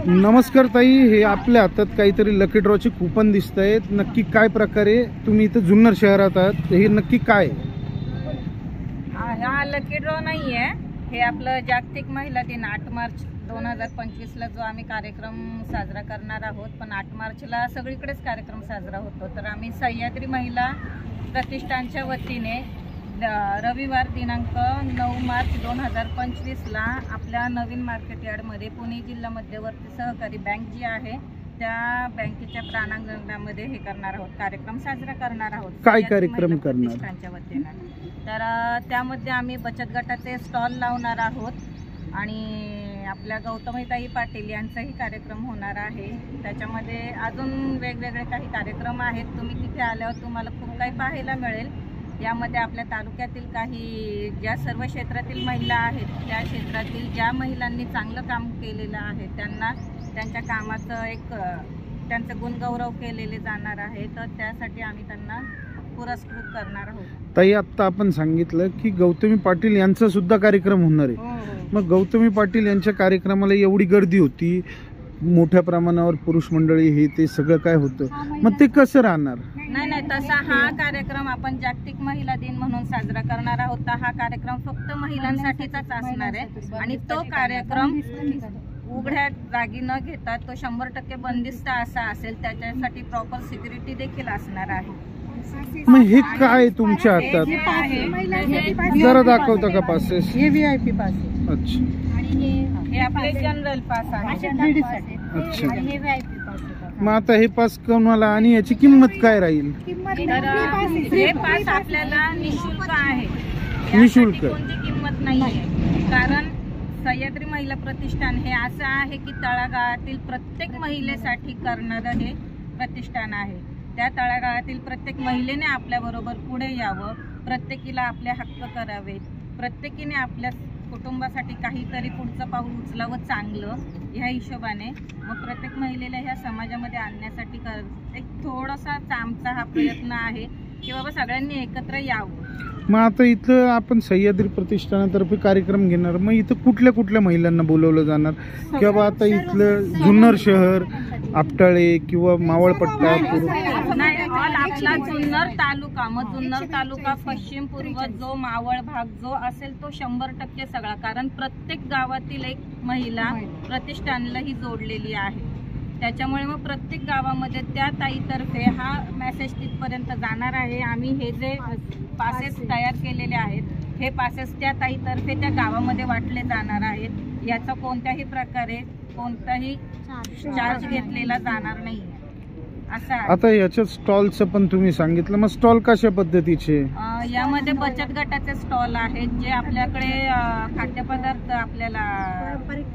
नमस्कार ताई, हे आपल्या हातात काहीतरी लकी ड्रॉचे कूपन दिसत आहेत. नक्की काय प्रकारे तुम्ही इथं जुन्नर शहरात आहात, हे नक्की काय? हा लकी ड्रॉ नाही आहे, हे आपलं जागतिक महिला दिन 8 मार्च 2025ला जो आम्ही कार्यक्रम साजरा करणार आहोत. पण 8 मार्चला सगळीकडेच कार्यक्रम साजरा होतो, तर आम्ही सह्याद्री महिला प्रतिष्ठानच्या वतीने रविवार दिनांक 9 मार्च 2025ला आपल्या नवीन मार्केट यार्डमध्ये पुणे जिल्हा मध्यवर्ती सहकारी बँक जी आहे त्या बँकेच्या प्रांगणामध्ये हे करणार आहोत, कार्यक्रम साजरा करणार आहोत. काय कार्यक्रम करणार? प्रतिष्ठानच्या वतीने तर त्यामध्ये आम्ही बचत गटाचे स्टॉल लावणार आहोत आणि आपल्या गौतमीताई पाटील यांचाही कार्यक्रम होणार आहे. त्याच्यामध्ये अजून वेगवेगळे काही कार्यक्रम आहेत. तुम्ही तिथे आल्यावर तुम्हाला खूप काही पाहायला मिळेल. यामध्ये आपल्या तालुक्यातील काही ज्या सर्व क्षेत्रातील महिला आहेत त्या क्षेत्रातील ज्या महिलांनी चांगलं काम केलेलं आहे त्यांना त्यांच्या कामाचं त्यांचं गुणगौरव केलेले जाणार आहे, तर त्यासाठी आम्ही त्यांना पुरस्कृत करणार आहोत. ताई, आता आपण सांगितलं की गौतमी पाटील यांचा सुद्धा कार्यक्रम होणार आहे. मग गौतमी पाटील यांच्या कार्यक्रमाला एवढी गर्दी होती, मोठ्या प्रमाणावर पुरुष मंडळी, हे ते सगळं काय होतं, मग ते कसं राहणार? नाही, तसा हा कार्यक्रम आपण जागतिक महिला दिन म्हणून साजरा करणार आहोत. हा कार्यक्रम फक्त महिलांसाठीचाच असणार आहे आणि तो कार्यक्रम उघड्या जागी न घेता तो 100% बंदिस्त असा असेल. त्याच्यासाठी प्रॉपर सिक्युरिटी देखील असणार आहे. मग हे काय तुमच्या हातात? जरा दाखवता का पासेस? हे VIP पास आहे. अच्छा, हे आपले जनरल पास आहे. अच्छा. मग आता हे पास कोणाला आणि याची किंमत काय राहील? हे पास आपल्याला निशुल्क आहे. निशुल्क? कोणती किंमत नाही आहे, कारण सह्याद्री महिला प्रतिष्ठान हे असं आहे की तळागाळातील प्रत्येक महिलेसाठी करणारं हे प्रतिष्ठान आहे. त्या तळागाळातील प्रत्येक महिलेने आपल्याबरोबर पुढे यावं, प्रत्येकीला आपले हक्क करावेत, प्रत्येकीने आपल्या कुटुंबासाठी काहीतरी पुढचं पाऊल उचलावं चांगलं, ह्या हिशोबाने मग प्रत्येक महिलेला ह्या समाजामध्ये आणण्यासाठी एक थोडासा आमचा हा प्रयत्न आहे की बाबा सगळ्यांनी एकत्र यावं. मग आता इथं आपण सह्याद्री प्रतिष्ठानातर्फे कार्यक्रम घेणार, मग इथं कुठल्या कुठल्या महिलांना बोलवलं जाणार? किंवा आता इथलं जुन्नर शहर, आपटाळे किंवा मावळपट्टा? आपला जुन्नर तालुका, मग जुन्नर तालुका पश्चिम पूर्व जो मावळ भाग जो असेल तो 100% सगळा, कारण प्रत्येक गावातील एक महिला प्रतिष्ठानलाही जोडलेली आहे. त्याच्यामुळे मग प्रत्येक गावामध्ये त्या ताईतर्फे हा मेसेज तिथपर्यंत जाणार आहे. आम्ही हे जे पासेस तयार केलेले आहेत हे पासेस त्या ताईतर्फे त्या गावामध्ये वाटले जाणार आहेत. याचा कोणत्याही प्रकारे कोणताही चार्ज घेतलेला जाणार नाही असं. आता याच्या स्टॉलचं पण तुम्ही सांगितलं, मग स्टॉल कशा पद्धतीचे? यामध्ये बचत गटाचे स्टॉल आहेत, जे आपल्याकडे खाद्यपदार्थ आपल्याला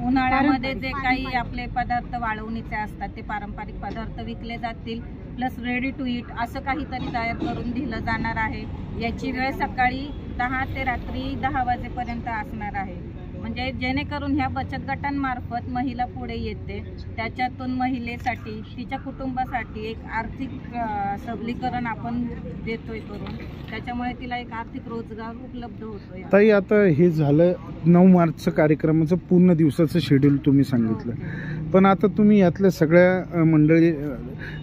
उन्हाळ्यामध्ये जे काही आपले पदार्थ वाळवणीचे असतात ते पारंपरिक पदार्थ विकले जातील, प्लस रेडी टू ईट असं काहीतरी तयार करून दिलं जाणार आहे. याची वेळ सकाळी 10 ते रात्री 10 वाजेपर्यंत असणार आहे. म्हणजे जेणेकरून ह्या बचत गटांमार्फत महिला पुढे येते, त्याच्यातून महिलेसाठी तिच्या कुटुंबासाठी एक आर्थिक सबलीकरण आपण देतोय करून, त्याच्यामुळे तिला एक आर्थिक रोजगार उपलब्ध होतोय. ताई, आता हे झालं 9 मार्चचं कार्यक्रमाचं पूर्ण दिवसाचं शेड्यूल तुम्ही सांगितलं, पण आता तुम्ही यातल्या सगळ्या मंडळी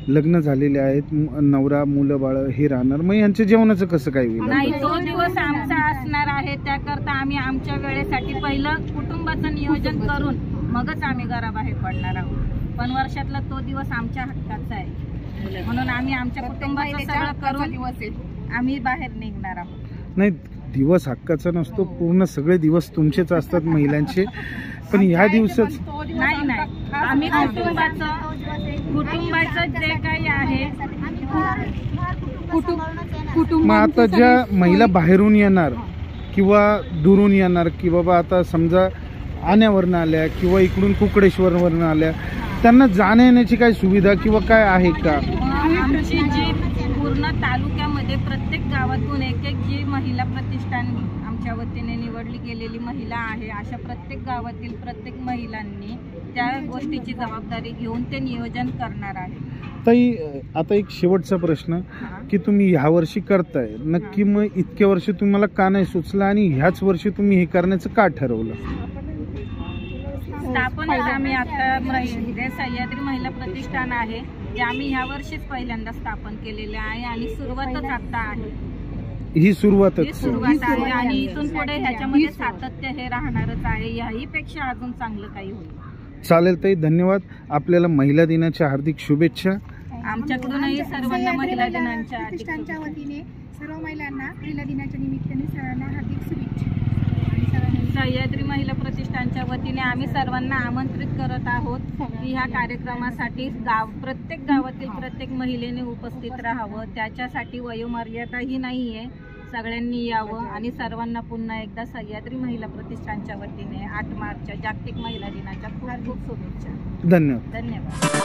लग्न झालेले आहेत, नवरा मुलं बाळ हे राहणार, मग यांच्या जेवणाचं कसं काय होईल? नाही, तो दिवस आमचा असणार आहे. त्याकरता आम्ही आमच्या वेळेसाठी पहिलं कुटुंबाचं नियोजन करून मगच आम्ही घराबाहेर पडणार आहोत. पण वर्षातला तो दिवस आमच्या हक्काचा आहे, म्हणून आम्ही आमच्या कुटुंबाचं सगळं करून आम्ही बाहेर निघणार आहोत. नाही, दिवस हक्काचा नसतो, पूर्ण सगळे दिवस तुमचेच असतात महिलांचे, पण ह्या दिवसाच नाही, आम्ही कुटुंबाचं जे काही आहे मग आता ज्या महिला बाहेरून येणार किंवा दुरून येणार, की बाबा आता समजा आण्यावरनं आल्या किंवा इकडून कुकडेश्वरवरनं आल्या, त्यांना जाण्या येण्याची काय सुविधा किंवा काय आहे का? आमची जी पूर्ण तालुक्यामध्ये प्रत्येक गावातून एक जी महिला प्रतिष्ठान आमच्या वतीने निवडली गेलेली महिला आहे, अशा प्रत्येक गावातील प्रत्येक महिलांनी त्या गोष्टीची जबाबदारी घेऊन ते नियोजन करणार आहे. ताई, आता एक शेवटचा प्रश्न की तुम्ही ह्या वर्षी करताय नक्की, मग इतक्या वर्ष तुम्हाला का नाही सुचलं आणि ह्याच वर्षी तुम्ही हे करण्याचं का ठरवलं? स्थापनच आम्ही आता जे सह्याद्री महिला प्रतिष्ठान आहे ते आम्ही ह्या वर्षीच पहिल्यांदा स्थापन केलेले आहे आणि सुरुवातच आता आहे. ही सुरुवातच सुरुवात आहे आणि इथून पुढे ह्याच्यामध्ये सातत्य हे राहणारच आहे. याही पेक्षा अजून चांगलं काही होईल. चालेल ताई, धन्यवाद. आपल्याला महिला दिनाच्या हार्दिक शुभेच्छा. आमच्याकडूनही सर्वांना महिला दिनाच्या प्रतिष्ठानच्या वतीने सर्व महिलांना महिला दिनाच्या निमित्ताने सर्वांना हार्दिक शुभेच्छा. सह्याद्री महिला प्रतिष्ठानच्या वतीने आम्ही सर्वांना आमंत्रित करत आहोत की ह्या कार्यक्रमासाठी प्रत्येक गावातील प्रत्येक महिलेने उपस्थित राहावं. त्याच्यासाठी वयोमर्यादाही नाही आहे. सगळ्यांनी यावं आणि सर्वांना पुन्हा एकदा सह्याद्री महिला प्रतिष्ठानच्या वतीने 8 मार्चच्या जागतिक महिला दिनाच्या खूप खूप शुभेच्छा. धन्यवाद. धन्यवाद.